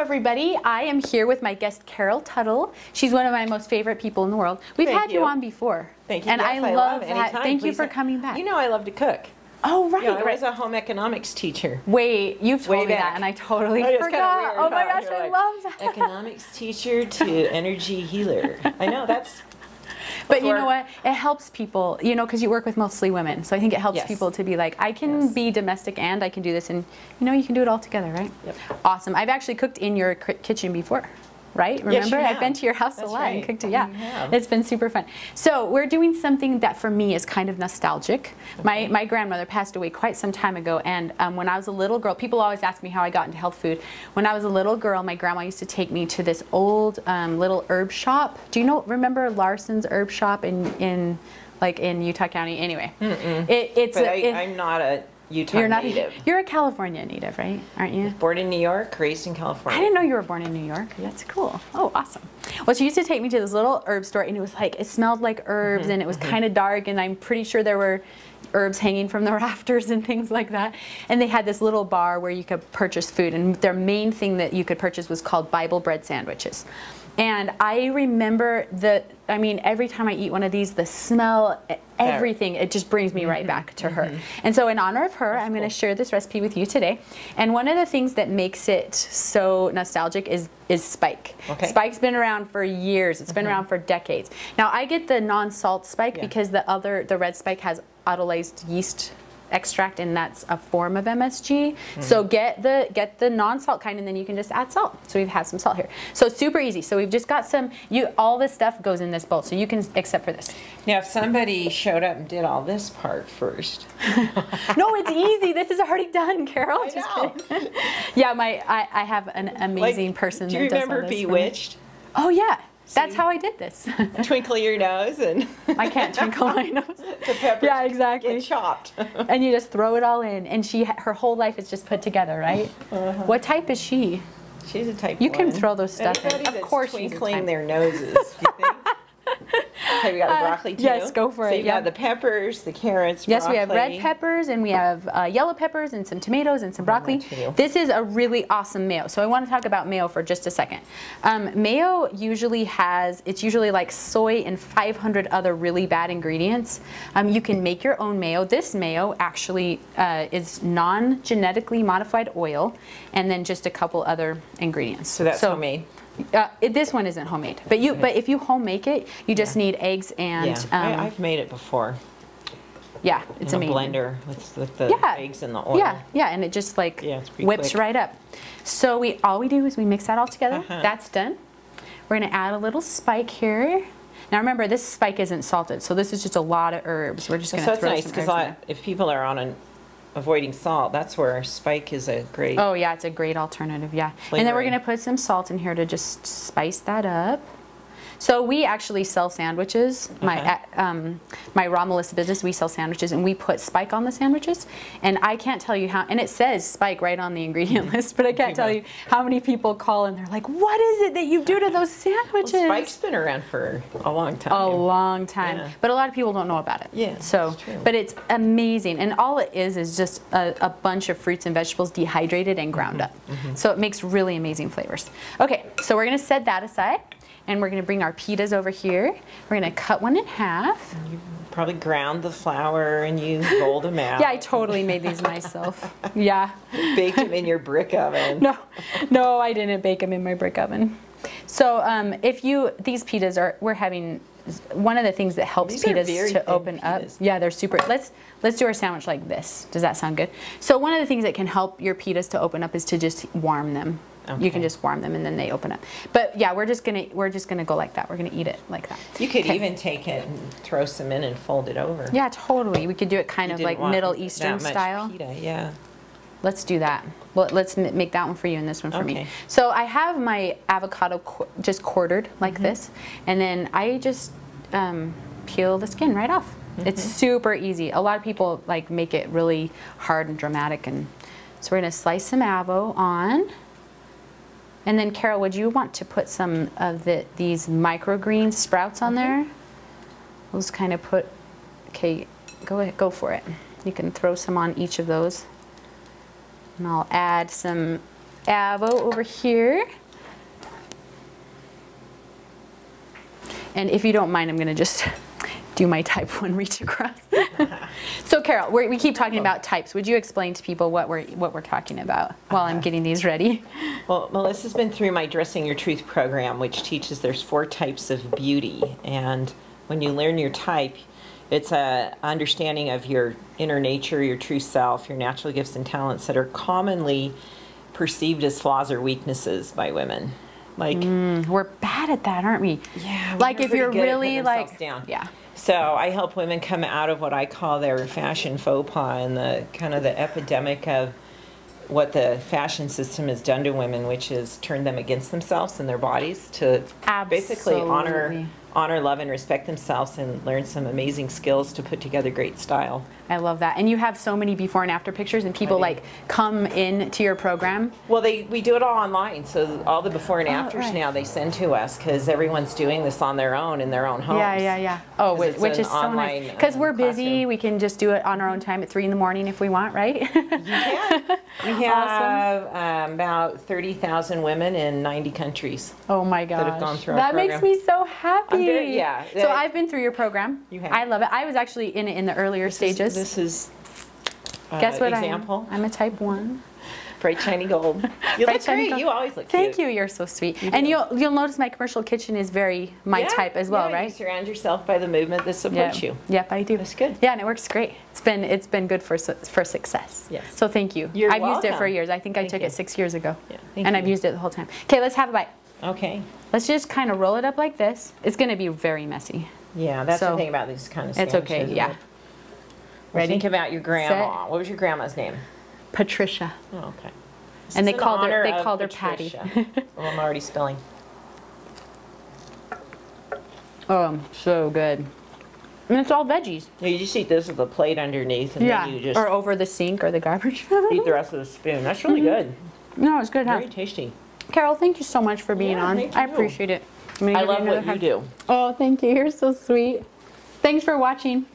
everybody. I am here with my guest, Carol Tuttle. She's one of my most favorite people in the world. We've had you on before. Thank you. And yes, I love that. Anytime, Thank you for coming back. You know I love to cook. Oh, right. You know, I was a home economics teacher. Wait, you've told me that, and I totally forgot. Weird, oh my gosh, I love that. Economics teacher to energy healer. I know, that's... But you know what? It helps people, you know, because you work with mostly women. So I think it helps people to be like, I can be domestic and I can do this. And, you know, you can do it all together, right? Yep. Awesome. I've actually cooked in your kitchen before. Right? Remember? Yes, I've been to your house a lot and cooked it. Yeah. Yeah. It's been super fun. So we're doing something that for me is kind of nostalgic. Okay. My grandmother passed away quite some time ago, and when I was a little girl, people always ask me how I got into health food. When I was a little girl, my grandma used to take me to this old little herb shop. Do you remember Larson's herb shop in Utah County? Anyway, I'm not a Utah native. You're a California native, right? Aren't you? Born in New York, raised in California. I didn't know you were born in New York. That's cool. Oh, awesome. Well, she used to take me to this little herb store, and it was like, it smelled like herbs, and it was kind of dark, and I'm pretty sure there were herbs hanging from the rafters and things like that. And they had this little bar where you could purchase food, and their main thing that you could purchase was called Bible bread sandwiches. And I remember every time I eat one of these, the smell, everything, it just brings me right back to her. And so in honor of her, I'm going to share this recipe with you today. And one of the things that makes it so nostalgic is Spike. Okay. Spike's been around for years. It's been around for decades. Now I get the non-salt Spike because the red Spike has autolyzed yeast extract, and that's a form of MSG. So get the non-salt kind, and then you can just add salt. So we've had some salt here. So super easy. So we've just got some, all this stuff goes in this bowl, so you can, except for this. Now if somebody showed up and did all this part first. No, it's easy. This is already done, Carol. I just know. kidding. Yeah, I have an amazing person do you that does remember all this Bewitched? Oh yeah. That's how I did this. Twinkle your nose and... I can't twinkle my nose. The peppers get chopped. And you just throw it all in. And her whole life is just put together, right? What type is she? She's a type 1. You can throw those stuff in. Of course she's twinkling their noses, you think? Okay, we got the broccoli too. Yes, go for it. So you got the peppers, the carrots, yes, broccoli. we have red peppers, and we have yellow peppers, and some tomatoes, and some broccoli. This is a really awesome mayo. So I want to talk about mayo for just a second. Mayo usually it's usually like soy and 500 other really bad ingredients. You can make your own mayo. This mayo actually is non-genetically modified oil, and then just a couple other ingredients. So that's homemade. This one isn't homemade, but if you home make it, you just need eggs and. Yeah, I've made it before. Yeah, it's amazing. A blender with the eggs and the oil. Yeah, and it just like whips quick. right up. So all we do is we mix that all together. That's done. We're gonna add a little Spike here. Now remember, this Spike isn't salted, so this is just a lot of herbs. We're just gonna throw some herbs in. So that's nice, because if people are avoiding salt, that's where Spike is a great... Oh yeah, it's a great alternative, yeah. And then we're going to put some salt in here to just spice that up. So we actually sell sandwiches. My Raw Melissa business, we sell sandwiches, and we put Spike on the sandwiches. And I can't tell you how, and it says Spike right on the ingredient list, but I can't tell you how many people call and they're like, what is it that you do to those sandwiches? Well, Spike's been around for a long time. A long time. But a lot of people don't know about it. Yeah, so, but it's amazing. And all it is just a bunch of fruits and vegetables dehydrated and ground up. So it makes really amazing flavors. Okay, so we're going to set that aside. And we're going to bring our pitas over here. We're going to cut one in half. You probably ground the flour and you rolled them out. Yeah, I totally made these myself. Yeah. Baked them in your brick oven. No, I didn't bake them in my brick oven. So these pitas we're having, one of the things that helps pitas to open up. Yeah, they're super. Let's do our sandwich like this. Does that sound good? So one of the things that can help your pitas to open up is to just warm them. Okay. You can just warm them and then they open up. But yeah, we're just gonna go like that. We're gonna eat it like that. You could even take it and throw some in and fold it over. Yeah, totally. We could do it kind of like Middle Eastern style. Pita, yeah. Let's do that. Well, let's make that one for you and this one for me. So I have my avocado just quartered like this, and then I just peel the skin right off. It's super easy. A lot of people make it really hard and dramatic, and so we're gonna slice some avo on. And then, Carol, would you want to put some of these microgreen sprouts on there? We'll just kind of put, okay, go for it. You can throw some on each of those. And I'll add some Avo over here. And if you don't mind, I'm gonna just do my type 1 reach across. So Carol, we keep talking about types. Would you explain to people what we're talking about while I'm getting these ready? Well, Melissa's been through my Dressing Your Truth program, which teaches there's 4 types of beauty. And when you learn your type, it's a understanding of your inner nature, your true self, your natural gifts and talents that are commonly perceived as flaws or weaknesses by women. Like we're bad at that, aren't we? Yeah. Like if you're really like, down. yeah. So I help women come out of what I call their fashion faux pas and the kind of the epidemic of what the fashion system has done to women, which is turned them against themselves and their bodies to basically honor, love, and respect themselves and learn some amazing skills to put together great style. I love that. And you have so many before and after pictures, and people like come in to your program. Well, we do it all online, so all the before and afters now they send to us because everyone's doing this on their own in their own homes. Yeah. Oh, which is so nice. Because we're busy, we can just do it on our own time at 3 in the morning if we want, right? You can. We have about 30,000 women in 90 countries. Oh my gosh. That have gone through our That program. makes me so happy. Yeah. So I've been through your program. You have. I love it. I was actually in it in the earlier stages. This is Guess what example. I'm a type 1. Bright shiny gold. You look great. You always look cute. Thank you. You're so sweet. And you'll notice my commercial kitchen is very my type as well, right? You surround yourself by the movement that supports you. Yep, I do. That's good. Yeah, and it works great. It's been good for success. Yes. So thank you. You're I've used it for welcome. years. I think I took it 6 years ago. Yeah. And I've used it the whole time. Okay, let's have a bite. Okay. Let's just kind of roll it up like this. It's going to be very messy. Yeah, that's the thing about these kind of It's sandwiches. okay. Yeah. Well, Ready? think about your grandma. Set. What was your grandma's name? Patricia. Oh, okay. And they called her Patty. Oh, I'm already spilling. Oh, so good. And it's all veggies. You just eat this with a plate underneath, and then you just or over the sink or the garbage. eat the rest of the spoon. That's really good. No, it's good. Very tasty. Carol, thank you so much for being on. thank I you. appreciate it. I love what you do. Oh, thank you. You're so sweet. Thanks for watching.